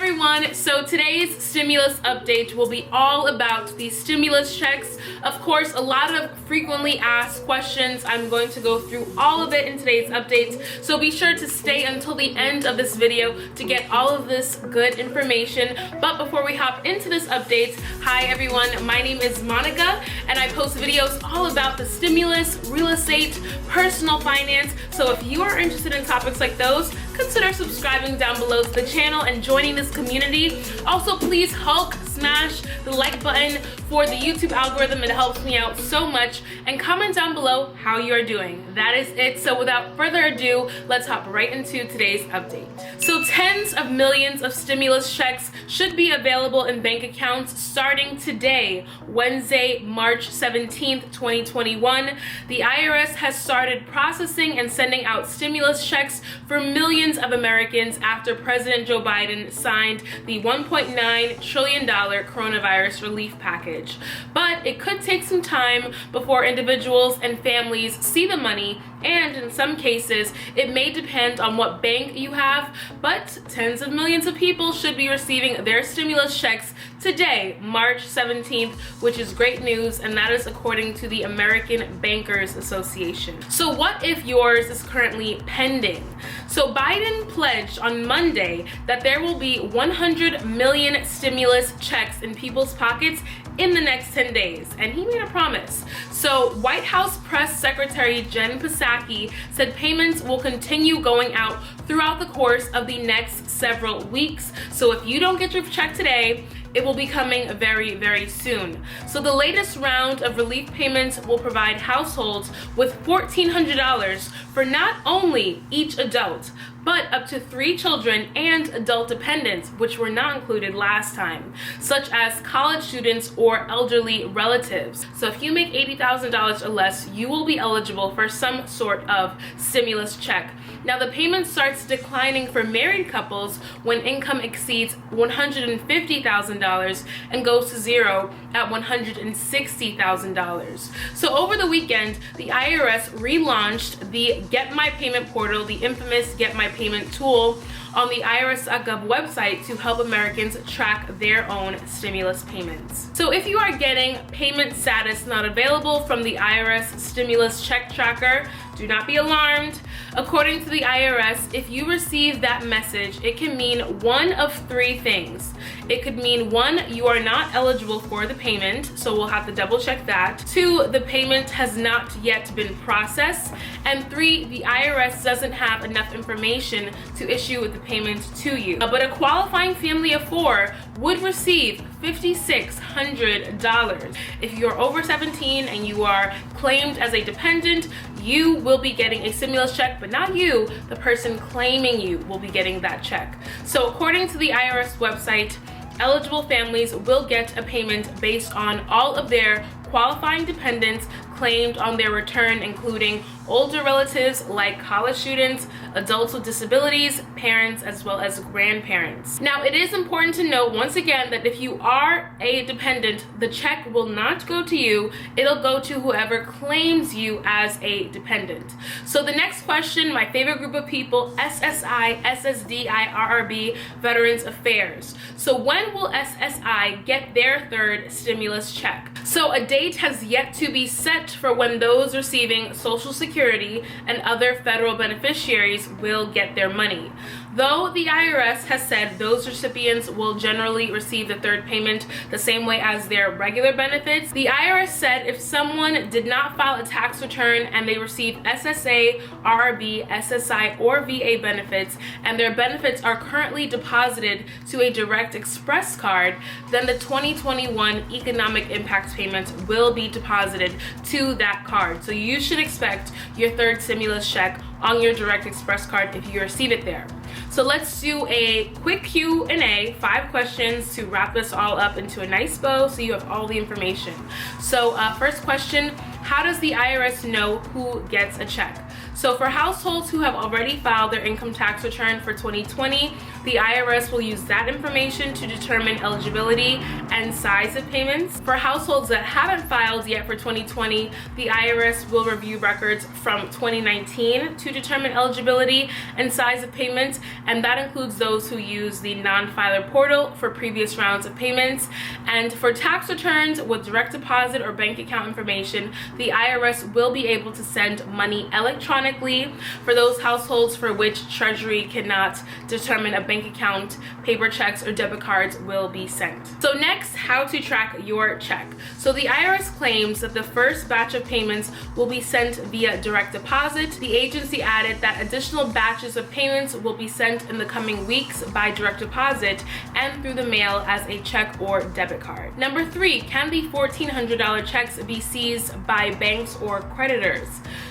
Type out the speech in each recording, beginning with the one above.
everyone, so today's stimulus update will be all about the stimulus checks. Of course, a lot of frequently asked questions. I'm going to go through all of it in today's update, so be sure to stay until the end of this video to get all of this good information. But before we hop into this update, hi everyone, my name is Monica and I post videos all about the stimulus, real estate, personal finance. So if you are interested in topics like those, consider subscribing down below to the channel and joining this community. Also, please Hulk smash the like button for the YouTube algorithm. It helps me out so much. And comment down below how you are doing. That is it. So without further ado, let's hop right into today's update. So tens of millions of stimulus checks should be available in bank accounts starting today, Wednesday, March 17th, 2021. The IRS has started processing and sending out stimulus checks for millions of Americans after President Joe Biden signed the $1.9 trillion coronavirus relief package. But it could take some time before individuals and families see the money, and in some cases, it may depend on what bank you have, but tens of millions of people should be receiving their stimulus checks today, March 17th, which is great news, and that is according to the American Bankers Association. So what if yours is currently pending? So Biden pledged on Monday that there will be 100 million stimulus checks in people's pockets in the next 10 days, and he made a promise. So White House Press Secretary Jen Psaki said payments will continue going out throughout the course of the next several weeks. So if you don't get your check today, it will be coming very, very soon. So the latest round of relief payments will provide households with $1,400 for not only each adult, but up to 3 children and adult dependents, which were not included last time, such as college students or elderly relatives. So if you make $80,000 or less, you will be eligible for some sort of stimulus check. Now the payment starts declining for married couples when income exceeds $150,000 and goes to zero at $160,000. So over the weekend, the IRS relaunched the Get My Payment portal, the infamous Get My Payment tool, on the irs.gov website to help Americans track their own stimulus payments. So if you are getting payment status not available from the IRS stimulus check tracker, do not be alarmed. According to the IRS, if you receive that message, it can mean one of 3 things. It could mean 1, you are not eligible for the payment, so we'll have to double check that. 2, the payment has not yet been processed. And 3, the IRS doesn't have enough information to issue the payment to you. But a qualifying family of 4 would receive $5,600. If you're over 17 and you are claimed as a dependent, you will be getting a stimulus check, but not you, the person claiming you will be getting that check. So according to the IRS website, eligible families will get a payment based on all of their qualifying dependents claimed on their return, including older relatives like college students, adults with disabilities, parents, as well as grandparents. Now, it is important to note once again that if you are a dependent, the check will not go to you, it'll go to whoever claims you as a dependent. So the next question, my favorite group of people, SSI, Ssdi, RRB, Veterans Affairs. So when will SSI get their 3rd stimulus check? So a date has yet to be set for when those receiving Social Security and other federal beneficiaries will get their money. Though the IRS has said those recipients will generally receive the 3rd payment the same way as their regular benefits, the IRS said if someone did not file a tax return and they received SSA, RRB, SSI, or VA benefits, and their benefits are currently deposited to a direct express card, then the 2021 economic impact payments will be deposited to that card. So you should expect your 3rd stimulus check on your direct express card if you receive it there. So let's do a quick Q&A, 5 questions to wrap this all up into a nice bow so you have all the information. So first question, how does the IRS know who gets a check? So for households who have already filed their income tax return for 2020, The IRS will use that information to determine eligibility and size of payments. For households that haven't filed yet for 2020, the IRS will review records from 2019 to determine eligibility and size of payments, and that includes those who use the non-filer portal for previous rounds of payments. And for tax returns with direct deposit or bank account information, the IRS will be able to send money electronically for those households for which Treasury cannot determine a bank account. Paper checks or debit cards will be sent. So next, how to track your check. So the IRS claims that the first batch of payments will be sent via direct deposit. The agency added that additional batches of payments will be sent in the coming weeks by direct deposit and through the mail as a check or debit card. Number 3, can the $1,400 checks be seized by banks or creditors?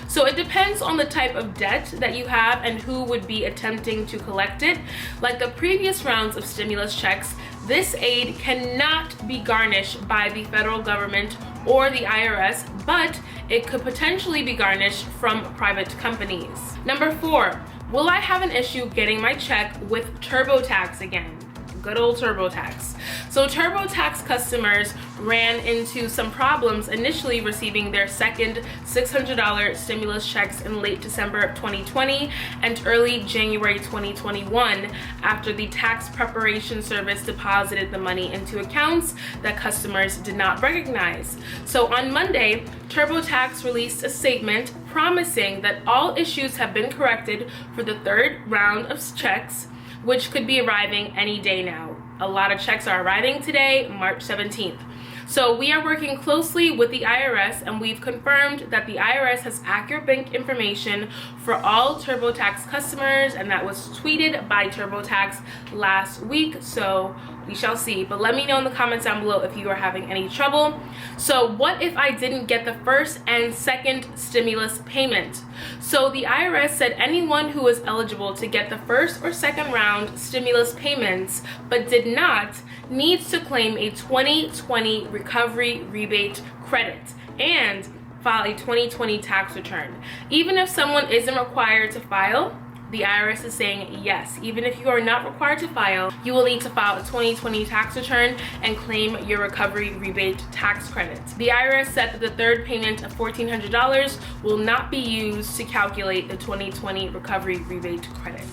So it depends on the type of debt that you have and who would be attempting to collect it. Like the previous rounds of stimulus checks, this aid cannot be garnished by the federal government or the IRS, but it could potentially be garnished from private companies. Number 4, will I have an issue getting my check with TurboTax again? Good old TurboTax. So TurboTax customers ran into some problems initially receiving their second $600 stimulus checks in late December of 2020 and early January 2021 after the tax preparation service deposited the money into accounts that customers did not recognize. So on Monday, TurboTax released a statement promising that all issues have been corrected for the third round of checks, which could be arriving any day now. A lot of checks are arriving today, March 17th. So we are working closely with the IRS, and we've confirmed that the IRS has accurate bank information for all TurboTax customers, and that was tweeted by TurboTax last week, so we shall see. But let me know in the comments down below if you are having any trouble. So what if I didn't get the first and second stimulus payment? So the IRS said anyone who was eligible to get the first or second round stimulus payments but did not needs to claim a 2020 recovery rebate credit and file a 2020 tax return. Even if someone isn't required to file, the IRS is saying yes, even if you are not required to file, you will need to file a 2020 tax return and claim your recovery rebate tax credit. The IRS said that the third payment of $1,400 will not be used to calculate the 2020 recovery rebate credit.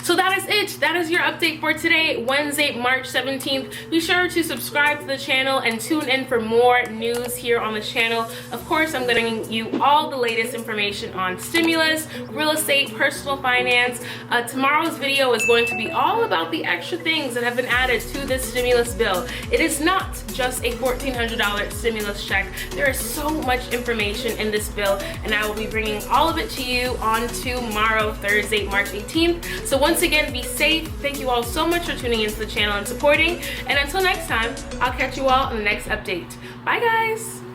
So that is it. That is your update for today, Wednesday, March 17th. Be sure to subscribe to the channel and tune in for more news here on the channel. Of course, I'm going to give you all the latest information on stimulus, real estate, personal finance. Tomorrow's video is going to be all about the extra things that have been added to this stimulus bill. It is not just a $1,400 stimulus check. There is so much information in this bill, and I will be bringing all of it to you on tomorrow, Thursday, March 18th. So once again, be safe. Thank you all so much for tuning into the channel and supporting. And until next time, I'll catch you all in the next update. Bye, guys.